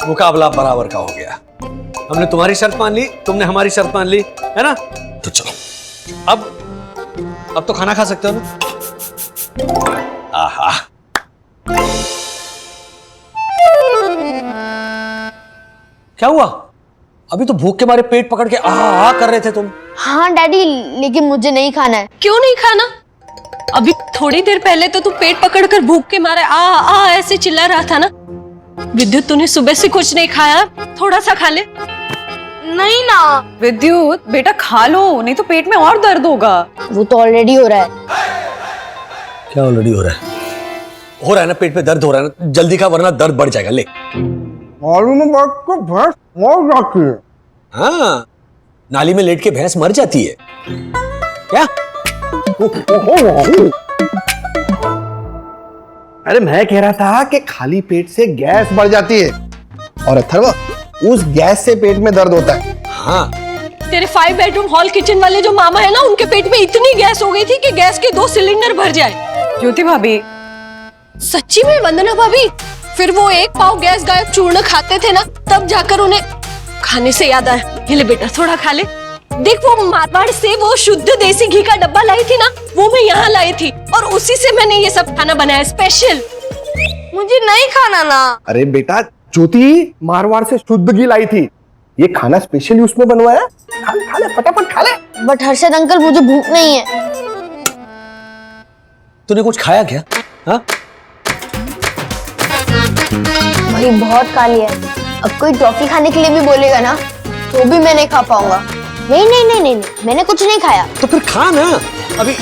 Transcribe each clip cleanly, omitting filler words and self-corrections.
मुकाबला बराबर का हो गया। हमने तुम्हारी शर्त मान ली, तुमने हमारी शर्त मान ली, है ना? तो चलो अब तो खाना खा सकते हो ना? आहा। क्या हुआ? अभी तो भूख के मारे पेट पकड़ के आहा कर रहे थे तुम। हाँ डैडी, लेकिन मुझे नहीं खाना है। क्यों नहीं खाना? अभी थोड़ी देर पहले तो तू पेट पकड़कर भूख के मारे आ ऐसे चिल्ला रहा था ना। विद्युत, तूने सुबह से कुछ नहीं खाया, थोड़ा सा खा ले। नहीं ना विद्युत, बेटा खा लो, नहीं तो पेट में और दर्द होगा। वो तो ऑलरेडी हो रहा है। क्या ऑलरेडी हो रहा है? हो रहा है ना, पेट में दर्द हो रहा है ना, जल्दी खा वरना दर्द बढ़ जाएगा। ले। मालूम है बात को भैंस मर जाती है। हाँ, नाली में लेट के भैंस मर जाती है क्या? अरे मैं कह रहा था कि खाली पेट से गैस बढ़ जाती है और अथर्व उस गैस से पेट में दर्द होता है। हाँ, तेरे 5 बेडरूम हॉल किचन वाले जो मामा है ना, उनके पेट में इतनी गैस हो गई थी कि गैस के 2 सिलेंडर भर जाए। ज्योति भाभी, सच्ची में वंदना भाभी, फिर वो 1 पाव गैस गायब चूर्ण खाते थे ना, तब जाकर उन्हें खाने से याद आया, ये ले बेटा थोड़ा खा ले। देख, वो मारवाड़ से वो शुद्ध देसी घी का डब्बा लाई थी ना, वो मैं यहाँ लाई थी और उसी से मैंने ये सब खाना बनाया स्पेशल। मुझे नहीं खाना ना। अरे बेटा, ज्योति मारवाड़ से शुद्ध घी लाई थी, ये खाना स्पेशली उसमें बनवाया। खा ले फटाफट खा ले। बट हर्षद अंकल, मुझे भूख नहीं है। तूने कुछ खाया क्या? हाँ? भाई बहुत खा लिया है। अब कोई टॉफी खाने के लिए भी बोलेगा ना, तो भी मैं नहीं खा पाऊंगा। नहीं नहीं नहीं नहीं, मैंने कुछ नहीं खाया। तो फिर खा ना, अभी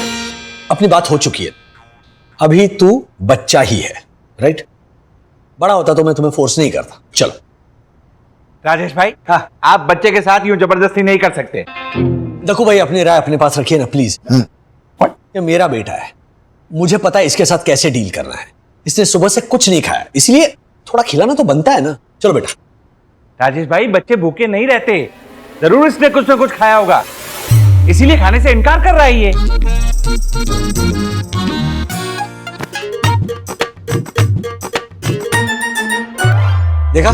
अपनी बात हो चुकी है। अभी तू बच्चा ही है, राइट? बड़ा होता तो मैं तुम्हें फोर्स नहीं करता। चलो राजेश भाई, आप बच्चे के साथ यूं जबरदस्ती नहीं कर सकते। देखो भाई, अपनी राय अपने पास रखिए ना प्लीज। ये मेरा बेटा है, मुझे पता है इसके साथ कैसे डील करना है। इसने सुबह से कुछ नहीं खाया, इसलिए थोड़ा खिलाना तो बनता है ना। चलो बेटा। राजेश भाई, बच्चे भूखे नहीं रहते, जरूर इसने कुछ ना कुछ खाया होगा, इसीलिए खाने से इनकार कर रहा है ये। देखा,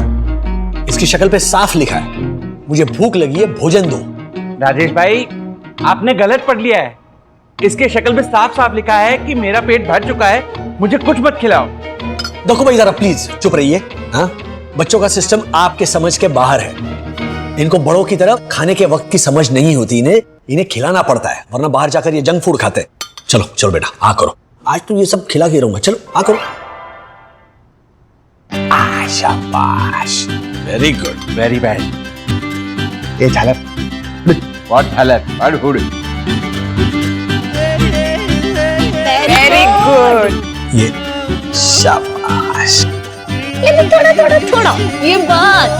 इसकी शक्ल पे साफ लिखा है, मुझे भूख लगी है, भोजन दो। राजेश भाई, आपने गलत पढ़ लिया है। इसके शक्ल पे साफ साफ लिखा है कि मेरा पेट भर चुका है, मुझे कुछ मत खिलाओ। देखो भाई, जरा प्लीज चुप रहिए। हाँ, बच्चों का सिस्टम आपके समझ के बाहर है। इनको बड़ों की तरह खाने के वक्त की समझ नहीं होती, इन्हें खिलाना पड़ता है, वरना बाहर जाकर ये जंक फूड खाते हैं। चलो चलो बेटा, आ करो, आज तो ये सब खिला के रहूंगा। चलो आ करो। शाबाश, वेरी गुड, वेरी बैड। ये झालर व्हाट झालर, व्हाट हुड। Very good. ये शाबाश। लेकिन थोड़ा थोड़ा थोड़ा ये बात।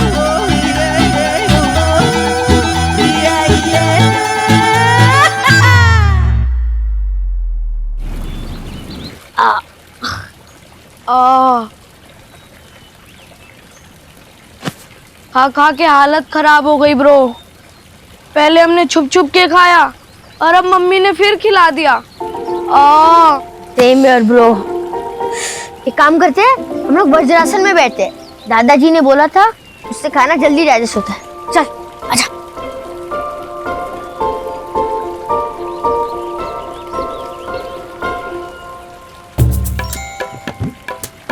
खा खा के हालत खराब हो गई ब्रो। पहले हमने छुप छुप के खाया और अब मम्मी ने फिर खिला दिया। सेम यार ब्रो। एक काम करते हैं, हम लोग वज्रासन में बैठते हैं। दादाजी ने बोला था उससे खाना जल्दी डाइजेस्ट होता है। चल आजा।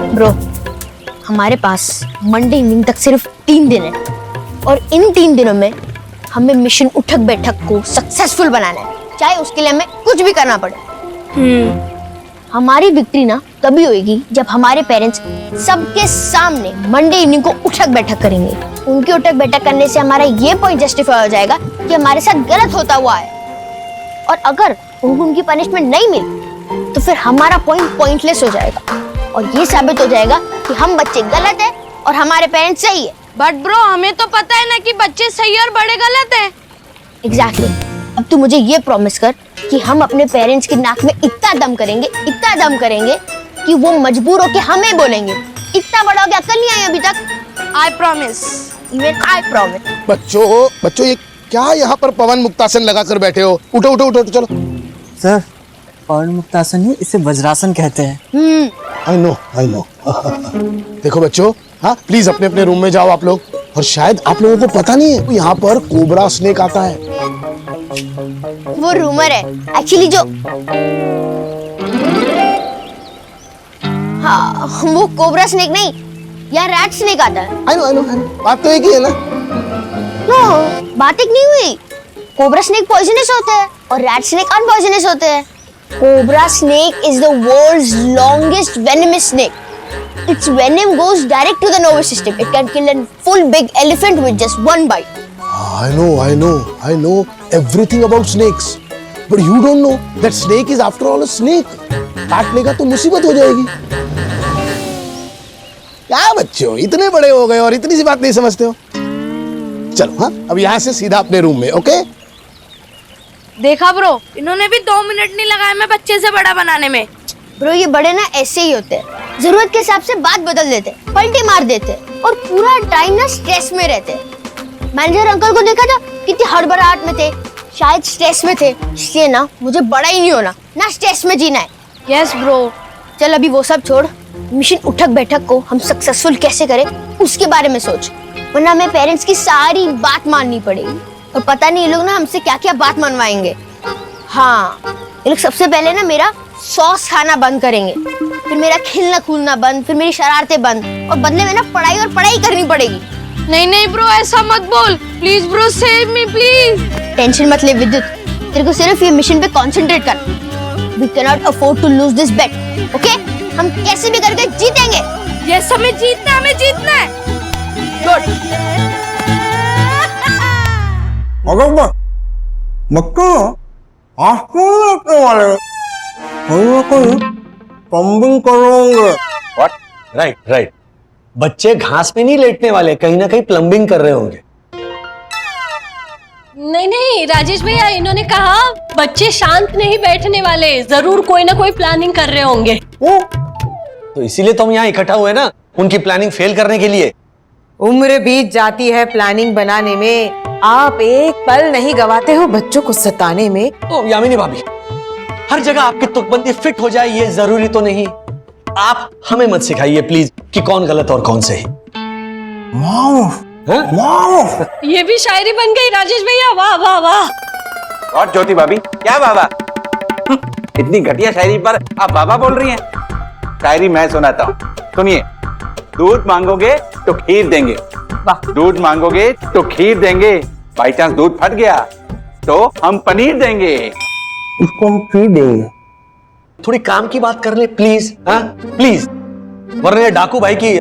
ब्रो, हमारे पास मंडे इवनिंग तक सिर्फ 3 दिन है और इन 3 दिनों में हमें मिशन उठक बैठक को सक्सेसफुल बनाना है, चाहे उसके लिए हमें कुछ भी करना पड़े। हमारी विक्ट्री ना तभी होगी जब हमारे पेरेंट्स सबके सामने मंडे इवनिंग को उठक बैठक करेंगे। उनकी उठक बैठक करने से हमारा ये पॉइंट जस्टिफाई हो जाएगा कि हमारे साथ गलत होता हुआ है, और अगर उनको उनकी पनिशमेंट नहीं मिली तो फिर हमारा पॉइंट पॉइंटलेस हो जाएगा और ये साबित हो जाएगा कि हम बच्चे गलत है और हमारे पेरेंट्स सही है। बट ब्रो, हमें तो पता है ना कि बच्चे सही और बड़े गलत हैं। एग्जैक्टली। अब तू मुझे ये प्रॉमिस कर कि हम अपने पेरेंट्स की नाक में इतना दम करेंगे कि वो मजबूर होके हमें बोलेंगे। इतना बड़ा हो गया, अकल नहीं आई अभी तक। I promise. Even I promise. बच्चों ये क्या यहाँ पर पवन मुक्तासन लगा कर बैठे हो? उठो उठो उठो, चलो। सर, पवन मुक्तासन नहीं, इसे वज्रासन कहते हैं। I know. देखो बच्चों, हाँ प्लीज अपने अपने रूम में जाओ आप लोग। और शायद आप लोगों को पता नहीं है यहाँ पर कोबरा स्नेक आता है। वो रूमर है एक्चुअली जो हाँ वो कोबरा स्नेक नहीं या रैट स्नेक आता है। आई नो बात तो एक ही है ना। नो बात एक नहीं हुई। कोबरा स्नेक पॉइजनस होता है और रैट स्नेक अनपॉइजनस होते हैं। Cobra snake is the world's longest venomous snake. Its venom goes direct to the nervous system. It can kill a full big elephant with just one bite. I know everything about snakes, but you don't know that snake is after all a snake. काट लेगा तो मुसीबत हो जाएगी। क्या बच्चे हो, इतने बड़े हो गए और इतनी सी बात नहीं समझते हो। चलो हाँ, अब यहाँ से सीधा अपने रूम में। ओके देखा ब्रो, इन्होंने भी 2 मिनट नहीं लगाए मैं बच्चे से बड़ा बनाने में। ब्रो ये बड़े ना ऐसे ही होते हैं, जरूरत के हिसाब से बात बदल देते, पलटी मार देते और पूरा टाइम ना स्ट्रेस में रहते। मैनेजर अंकल को देखा था कितनी हड़बड़ाहट में थे, शायद स्ट्रेस में थे। इसलिए ना मुझे बड़ा ही नहीं होना, ना स्ट्रेस में जीना है। Yes bro. चल अभी वो सब छोड़, मिशन उठक बैठक को हम सक्सेसफुल कैसे करें उसके बारे में सोच, वरना हमें पेरेंट्स की सारी बात माननी पड़ेगी। और पता नहीं ये लोग ना हमसे क्या क्या बात मनवाएंगे। हाँ ये लोग सबसे पहले ना मेरा सॉस खाना बंद करेंगे, फिर मेरा खिलना खुलना बंद, फिर मेरी शरारतें बंद, और बदले में ना पढ़ाई करनी पड़ेगी। नहीं नहीं ब्रो ऐसा मत बोल, please bro save me please. Tension मत ले विद्युत, तेरे को सिर्फ ये मिशन पे कंसंट्रेट कर। We cannot afford to lose this bet, okay? हम कैसे भी करके जीतेंगे। यस हमें जीतना है। गुड। अगर मक्का आसमान वाले कोई पंबिंग करोगे। राइट बच्चे घास पे नहीं लेटने वाले, कहीं ना कहीं प्लम्बिंग कर रहे होंगे। नहीं राजेश भैया, इन्होंने कहा बच्चे शांत नहीं बैठने वाले, जरूर कोई ना कोई प्लानिंग कर रहे होंगे। तो इसीलिए तो हम यहाँ इकट्ठा हुए ना, उनकी प्लानिंग फेल करने के लिए। उम्र बीत जाती है प्लानिंग बनाने में, आप एक पल नहीं गवाते हो बच्चों को सताने में। तो यामिनी भाभी, हर जगह आपकी तुकबंदी फिट हो जाए ये जरूरी तो नहीं। आप हमें मत सिखाइए प्लीज कि कौन गलत और कौन सही। ये भी शायरी बन गई राजेश भैया, वाह वाह वाह। और ज्योति भाभी क्या बाबा, इतनी घटिया शायरी पर आप बाबा बोल रही हैं। शायरी मैं सुनाता हूँ, सुनिए। दूध मांगोगे तो खीर देंगे, दूध मांगोगे तो खीर देंगे, बाई चांस दूध फट गया तो हम पनीर देंगे। उसको हम फ्री देंगे। थोड़ी काम की बात कर ले प्लीज, हाँ प्लीज, वरना ये डाकू भाई की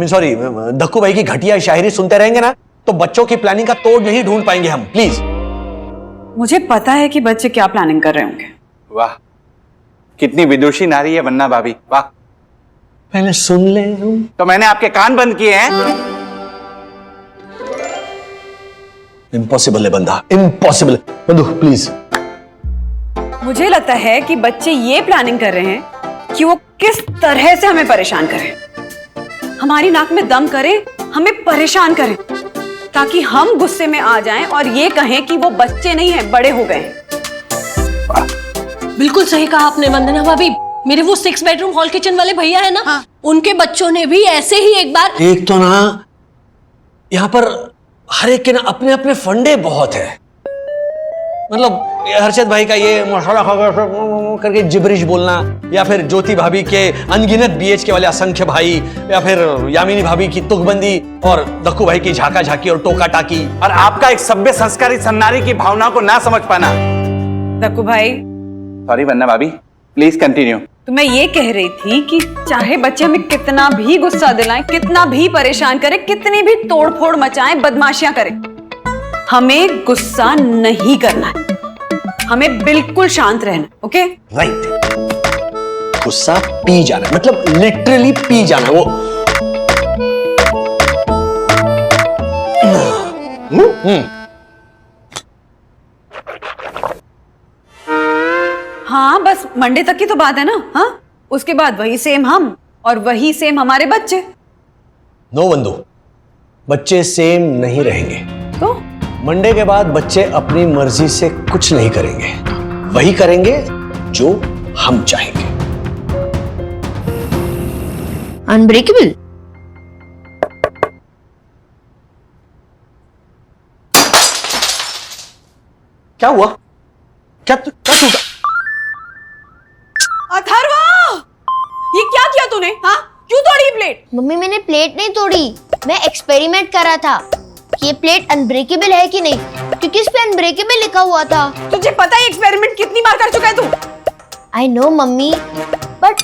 सॉरी दक्कू भाई की घटिया शायरी सुनते रहेंगे ना तो बच्चों की प्लानिंग का तोड़ नहीं ढूंढ पाएंगे हम। प्लीज। मुझे पता है कि बच्चे क्या प्लानिंग कर रहे होंगे। वाह, कितनी विदुषी नारी है वन्ना भाभी, वाह। पहले सुन ले। तो मैंने आपके कान बंद किए हैं। इम्पॉसिबल है बंदा, इम्पॉसिबल। बंधु प्लीज। मुझे लगता है कि बच्चे ये प्लानिंग कर रहे हैं कि वो किस तरह से हमें परेशान करें, हमारी नाक में दम करें, हमें परेशान करें, ताकि हम गुस्से में आ जाएं और ये कहें कि वो बच्चे नहीं हैं, बड़े हो गए हैं। बिल्कुल सही कहा आपने वंदना भाभी। मेरे वो 6 बेडरूम हॉल किचन वाले भैया है ना, हाँ। उनके बच्चों ने भी ऐसे ही एक बार। एक तो ना यहाँ पर हर एक के ना अपने अपने फंडे बहुत है। मतलब हर्षद भाई का ये मसाला करके जिब्रिश बोलना, या फिर ज्योति भाभी के अनगिनत बीएचके वाले असंख्य भाई, या फिर यामिनी भाभी की तुकबंदी और दक्कू भाई की झाका झाकी और टोका टाकी, और आपका एक सभ्य संस्कारी सन्नारी की भावना को ना समझ पाना। दक्कू भाई, सॉरी वन्ना भाभी, प्लीज कंटिन्यू। तो मैं ये कह रही थी कि चाहे बच्चे हमें कितना भी गुस्सा दिलाएं, कितना भी परेशान करें, कितनी भी तोड़फोड़ मचाएं, बदमाशियां करें, हमें गुस्सा नहीं करना है, हमें बिल्कुल शांत रहना। Okay right. गुस्सा पी जाना, मतलब लिटरली पी जाना। वो हाँ बस मंडे तक की तो बात है ना। हाँ उसके बाद वही सेम हम और वही सेम हमारे बच्चे। नो बंधु, बच्चे सेम नहीं रहेंगे। तो मंडे के बाद बच्चे अपनी मर्जी से कुछ नहीं करेंगे, वही करेंगे जो हम चाहेंगे। अनब्रेकेबल। क्या हुआ? क्या टूटा? अथर्वा, ये क्या किया तूने? हाँ, क्यों तोड़ी प्लेट? मम्मी मैंने प्लेट नहीं तोड़ी, मैं एक्सपेरिमेंट कर रहा था कि ये प्लेट अनब्रेकेबल है कि नहीं, क्योंकि इस पे अनब्रेकेबल लिखा हुआ था। तुझे पता है एक्सपेरिमेंट कितनी बार कर चुका है तू? आई नो मम्मी, बट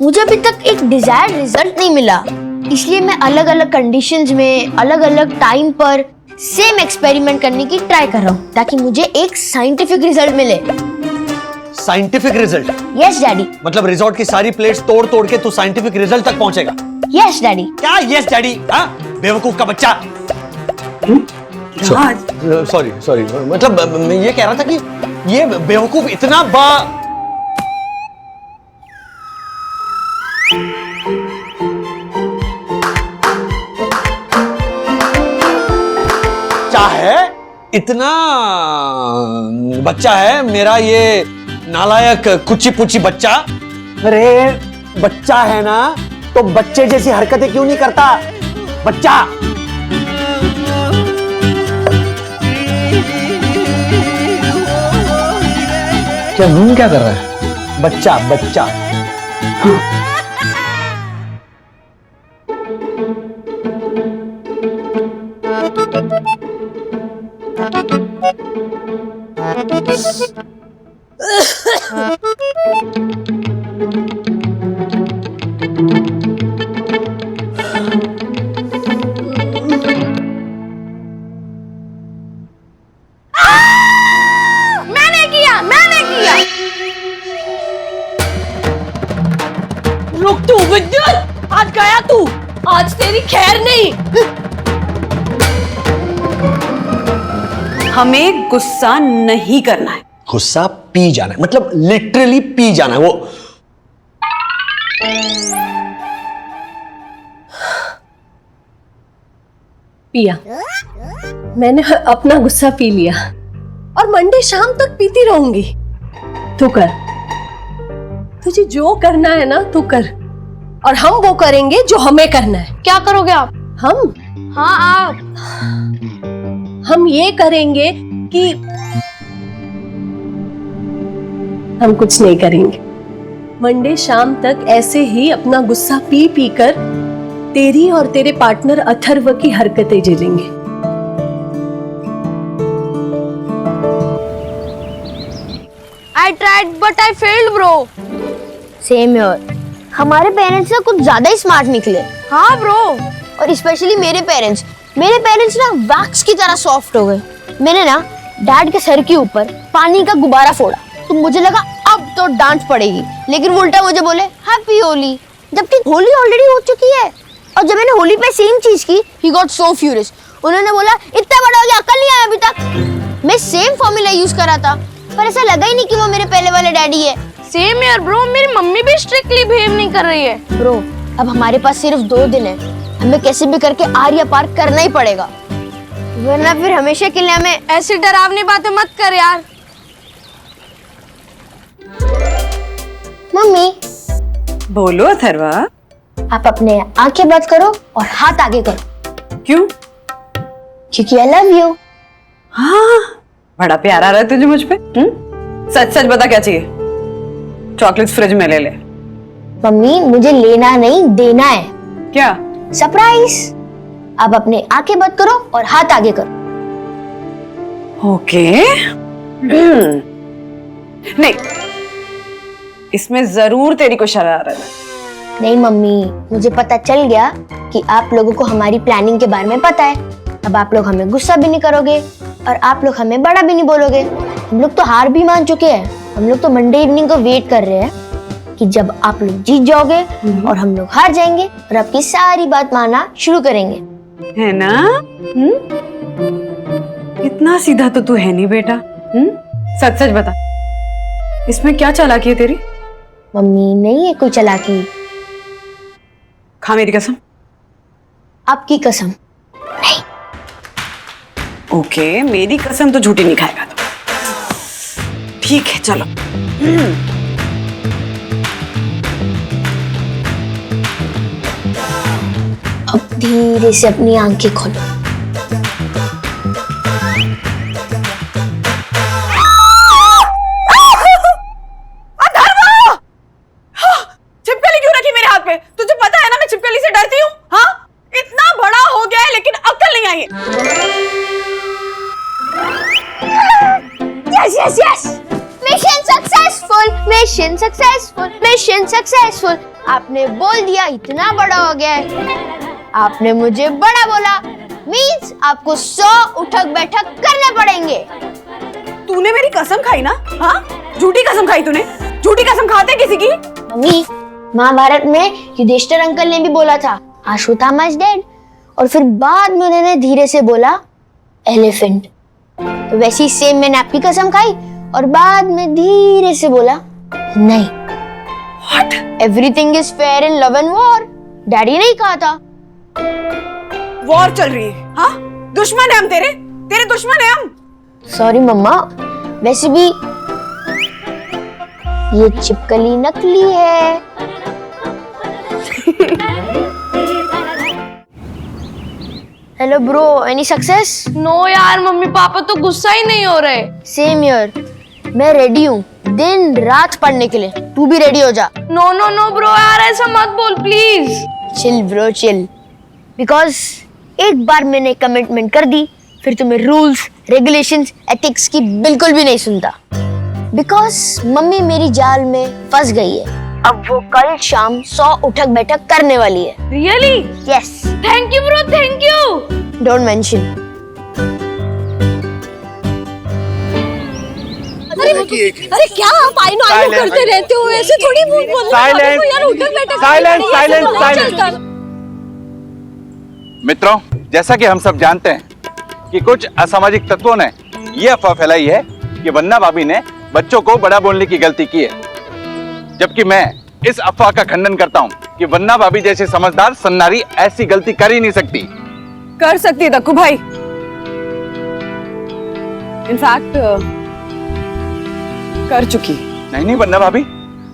मुझे अभी तक एक डिजायर्ड रिजल्ट नहीं मिला, इसलिए मैं अलग अलग कंडीशंस में अलग अलग टाइम पर सेम एक्सपेरिमेंट करने की ट्राई कर रहा हूँ ताकि मुझे एक साइंटिफिक रिजल्ट मिले। Scientific result? Yes daddy. मतलब रिजॉर्ट की सारी प्लेट्स तोड़ तोड़ के तू साइंटिफिक रिजल्ट तक पहुंचेगा? Yes daddy. क्या यस डैडी? हाँ, बेवकूफ का बच्चा। सॉरी, मतलब मैं ये कह रहा था कि ये बेवकूफ इतना है, इतना बच्चा है मेरा ये नालायक कुची पुची बच्चा। अरे बच्चा है ना तो बच्चे जैसी हरकतें क्यों नहीं करता बच्चा? क्या नून क्या कर रहा है? बच्चा बच्चा। रुक तू विद्युत, आज गया तू, आज तेरी खैर नहीं। हमें गुस्सा नहीं करना है। गुस्सा पी जाना है, मतलब लिटरली पी जाना है वो। पिया, मैंने अपना गुस्सा पी लिया और मंडे शाम तक पीती रहूंगी। तू कर, तुझे जो करना है ना तू कर, और हम वो करेंगे जो हमें करना है। क्या करोगे आप? हम? हाँ आप। हम ये करेंगे कि हम कुछ नहीं करेंगे। मंडे शाम तक ऐसे ही अपना गुस्सा पी पी कर तेरी और तेरे पार्टनर अथर्व की हरकतें झेलेंगे। I tried but I failed bro. Same here. हमारे पेरेंट्स ना कुछ ज्यादा ही स्मार्ट निकले। हाँ ब्रो, और स्पेशली मेरे पेरेंट्स ना वैक्स की तरह सॉफ्ट हो गए। मैंने ना डैड के सर के ऊपर पानी का गुब्बारा फोड़ा तो मुझे लगा अब तो डांट पड़ेगी, लेकिन वो उल्टा मुझे बोले हैप्पी होली, जबकि होली ऑलरेडी हो चुकी है। और जब मैंने होली पे सेम चीज की, he got so furious. उन्होंने बोला इतना बड़ा हो गया, अकल नहीं आया अभी तक। मैं सेम फॉर्मूला यूज करा था पर ऐसा लगा ही नहीं कि वो मेरे पहले वाले डैडी है। सेम यार ब्रो, मेरी मम्मी भी स्ट्रिक्टली बिहेव नहीं कर रही है। ब्रो अब हमारे पास सिर्फ 2 दिन है, हमें कैसे भी करके आर्या पार करना ही पड़ेगा, वरना फिर हमेशा के लिए हमें। ऐसी डरावनी बातें मत कर यार। मम्मी बोलो अथर्वा। आप अपने आंखें बंद करो और हाथ आगे करो। क्यों? क्योंकि आई लव यू। हाँ, बड़ा प्यार आ रहा है तुझे मुझ पे। सच सच बता क्या चाहिए? चॉकलेट्स फ्रिज में ले ले। मम्मी मुझे लेना नहीं देना है। क्या? सरप्राइज। अब अपने आंखें बंद करो और हाथ आगे करो। ओके। नहीं, इसमें जरूर तेरी को शरारत है। नहीं मम्मी, मुझे पता चल गया कि आप लोगों को हमारी प्लानिंग के बारे में पता है। अब आप लोग हमें गुस्सा भी नहीं करोगे और आप लोग हमें बड़ा भी नहीं बोलोगे। हम लोग तो हार भी मान चुके हैं। हम लोग तो मंडे इवनिंग को वेट कर रहे हैं कि जब आप लोग जीत जाओगे और हम लोग हार जाएंगे और आपकी सारी बात मानना शुरू करेंगे, है ना? इतना सीधा तो तू है नहीं बेटा। सच सच बता, इसमें क्या चालाकी है तेरी? मम्मी नहीं है कोई चालाकी। खा मेरी कसम। आपकी कसम। ओके, मेरी कसम तो झूठी नहीं खाएगा तो। ठीक है चलो। अब धीरे से अपनी आंखें खोलो। छिपकली से डरती हूँ? हाँ, इतना बड़ा हो गया है लेकिन अक्ल नहीं आई है। Yes yes yes, mission successful, mission successful, mission successful. आपने बोल दिया इतना बड़ा हो गया है। आपने मुझे बड़ा बोला, मीन्स आपको 100 उठक बैठक करने पड़ेंगे। तूने मेरी कसम खाई ना? हाँ, झूठी कसम खाई तूने? झूठी कसम खाते किसी की? मम्मी, महाभारत में युधिष्ठिर अंकल ने भी बोला था अश्वत्थामा इज डेड, और फिर बाद में उन्होंने धीरे से बोला एलिफेंट। तो वैसी सेम मैंने आपकी कसम खाई और बाद में धीरे से बोला नहीं। What? Everything is fair in love and war, daddy ने ही कहा था। वॉर चल रही है? हाँ, दुश्मन है हम तेरे, तेरे दुश्मन है हम। सॉरी मम्मा, वैसे भी ये छिपकली नकली है। Hello bro, any success? No यार, मम्मी पापा तो गुस्सा ही नहीं हो रहे। सेम ईयर, मैं रेडी हूँ दिन रात पढ़ने के लिए। तू भी रेडी हो जा। नो नो नो ब्रो, यार ऐसा मत बोल please. Chill bro chill, because एक बार मैंने कमिटमेंट कर दी, फिर तुम्हें रूल्स रेगुलेशंस एथिक्स की बिल्कुल भी नहीं सुनता। बिकॉज मम्मी मेरी जाल में फंस गई है। अब वो कल शाम 100 उठक बैठक करने वाली है। Really? Yes. Thank you bro, thank you. Don't mention. अरे क्या आप आई नो करते रहते हो? ऐसे थोड़ी बोलना यार, उठक बैठक। Silence silence silence. मित्रों, जैसा कि हम सब जानते हैं कि कुछ असामाजिक तत्वों ने यह अफवाह फैलाई है कि वन्ना भाभी ने बच्चों को बड़ा बोलने की गलती की है, जबकि मैं इस अफवाह का खंडन करता हूं कि वन्ना भाभी जैसे समझदार सन्नारी ऐसी गलती कर ही नहीं सकती। कर सकती है दक्कू भाई। इनफैक्ट कर चुकी। नहीं नहीं वन्ना भाभी,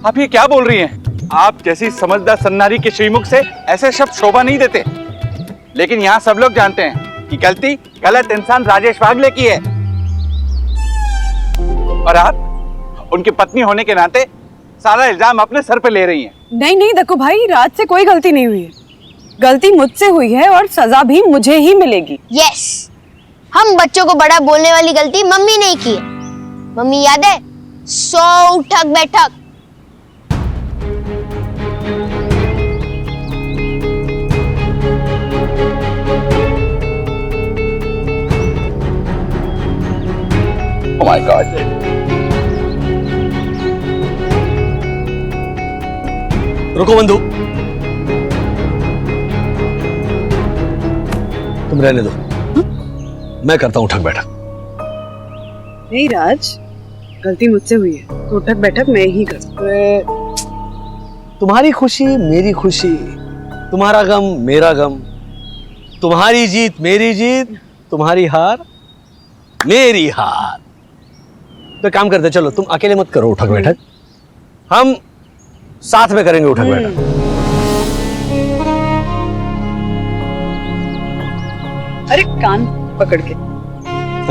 आप ये क्या बोल रही हैं? आप जैसी समझदार सन्नारी के श्रीमुख से ऐसे शब्द शोभा नहीं देते। लेकिन यहाँ सब लोग जानते हैं कि गलती गलत इंसान राजेश वागले की है, और आप उनकी पत्नी होने के नाते सारा इल्जाम अपने सर पे ले रही हैं। नहीं नहीं दक्कू भाई, राज से कोई गलती नहीं हुई है। गलती मुझसे हुई है और सजा भी मुझे ही मिलेगी। यस, हम बच्चों को बड़ा बोलने वाली गलती मम्मी ने की है। मम्मी याद है 100 उठक बैठक। Oh my God. रुको बंधु, तुम रहने दो, मैं करता हूं उठक बैठक। नहीं राज, गलती मुझसे हुई है तो उठक बैठक मैं ही कर। तुम्हारी खुशी मेरी खुशी, तुम्हारा गम मेरा गम, तुम्हारी जीत मेरी जीत, तुम्हारी हार मेरी हार। तो काम करते, चलो तुम अकेले मत करो उठक बैठक, हम साथ में करेंगे उठक बैठक। अरे कान पकड़ के।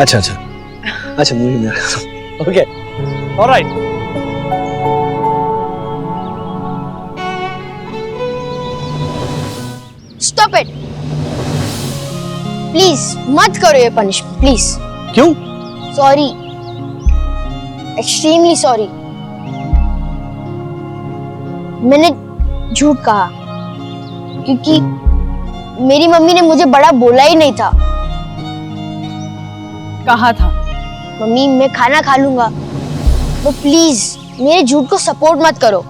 अच्छा अच्छा अच्छा, मुझे मेरा okay, alright. Stop it please, मत करो ये पनिशमेंट प्लीज। क्यों? Sorry, extremely sorry. मैंने झूठ कहा क्योंकि मेरी मम्मी ने मुझे बड़ा बोला ही नहीं था। कहा था मम्मी मैं खाना खा लूंगा, तो प्लीज मेरे झूठ को सपोर्ट मत करो।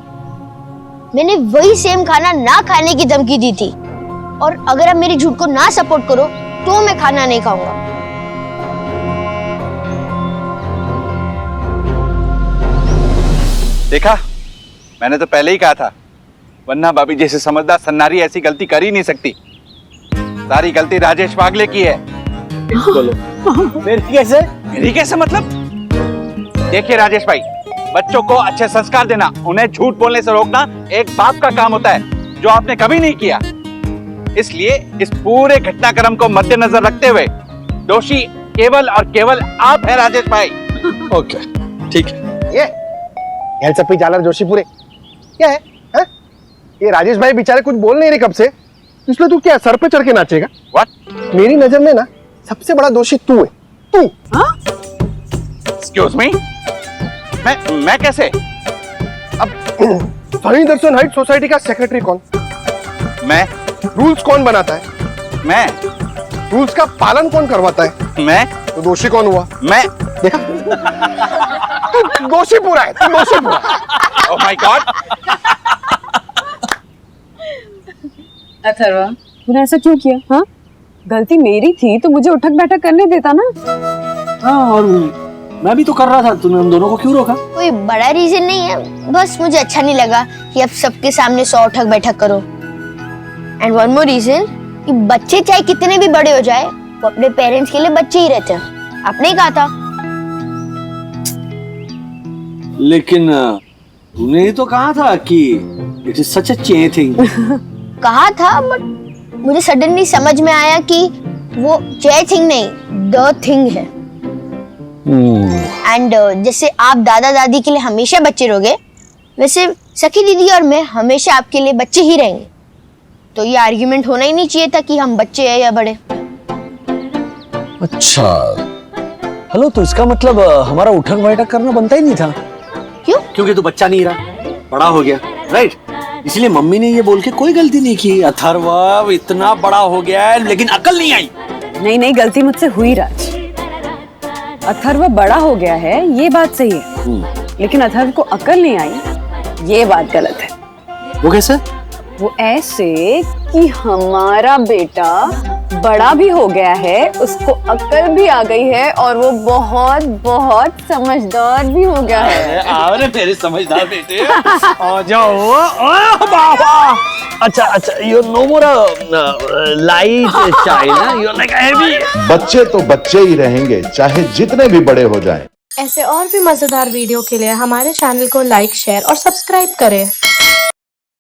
मैंने वही सेम खाना ना खाने की धमकी दी थी, और अगर आप मेरे झूठ को ना सपोर्ट करो तो मैं खाना नहीं खाऊंगा। देखा, मैंने तो पहले ही कहा था, वन्ना भाभी जैसे समझदार सन्नारी ऐसी गलती कर ही नहीं सकती। सारी गलती राजेश वागले की है। बोलो मेरी कैसे मतलब? देखिए राजेश भाई, बच्चों को अच्छे संस्कार देना, उन्हें झूठ बोलने से रोकना एक बाप का काम होता है, जो आपने कभी नहीं किया। इसलिए इस पूरे घटनाक्रम को मद्देनजर रखते हुए दोषी केवल और केवल आप हैं राजेश भाई। ओके ठीक है। ये एलचपी जालर जोशीपुरे क्या है? ये राजेश भाई बेचारे कुछ बोल नहीं रहे कब से, इसलिए तू क्या सर पे चढ़ के नाचेगा? व्हाट? मेरी नजर में ना सबसे बड़ा दोषी तू है, तू। एक्सक्यूज मी, मैं कैसे? अब साई दर्शन हाइट सोसाइटी का सेक्रेटरी कौन? मैं। रूल्स कौन बनाता है? मैं। रूल्स का पालन कौन करवाता है? मैं। तो दोषी कौन हुआ? मैं। देखा, तू दोषी पूरा है, तू दोषी पूरा। Oh my God. अथर्वा, तूने ऐसा क्यों किया? हाँ, गलती मेरी थी तो मुझे उठक बैठक करने देता ना। हाँ, और मैं भी तो कर रहा था, तूने हम दोनों को क्यों रोका? कोई बड़ा रीजन नहीं है, बस मुझे अच्छा नहीं लगा कि अब सबके सामने 100 उठक बैठक करो। एंड वन मोर रीजन कि बच्चे चाहे कितने भी बड़े हो जाए, वो अपने पेरेंट्स के लिए बच्चे ही रहते हैं। आपने ही कहा था। लेकिन तूने ही तो कहा था कि इट इज सच अ चे थिंग। कहा था, बट मुझे सडनली समझ में आया कि वो चे थिंग नहीं, द थिंग है। एंड जैसे आप दादा दादी के लिए हमेशा बच्चे रहोगे, वैसे सखी दीदी और मैं हमेशा आपके लिए बच्चे ही रहेंगे। तो ये आर्ग्यूमेंट होना ही नहीं चाहिए था कि हम बच्चे हैं या बड़े। अच्छा, हेलो, तो इसका मतलब हमारा उठक बैठक करना बनता ही नहीं था। क्यों? क्योंकि तू बच्चा नहीं रहा, बड़ा हो गया, राइट? इसलिए मम्मी ने ये बोल के कोई गलती नहीं की। अथर्वा इतना बड़ा हो गया है लेकिन अकल नहीं आई। नहीं नहीं, गलती मुझसे हुई राज। अथर्व बड़ा हो गया है ये बात सही है, लेकिन अथर्व को अकल नहीं आई ये बात गलत है। वो कैसे? वो ऐसे कि हमारा बेटा बड़ा भी हो गया है, उसको अकल भी आ गई है और वो बहुत बहुत समझदार भी हो गया है। अरे मेरे समझदार बेटे, आ जाओ। बाबा, अच्छा, you know more light child ना, यू लाइक हैवी। बच्चे तो बच्चे ही रहेंगे चाहे जितने भी बड़े हो जाएं। ऐसे और भी मजेदार वीडियो के लिए हमारे चैनल को लाइक, शेयर और सब्सक्राइब करें।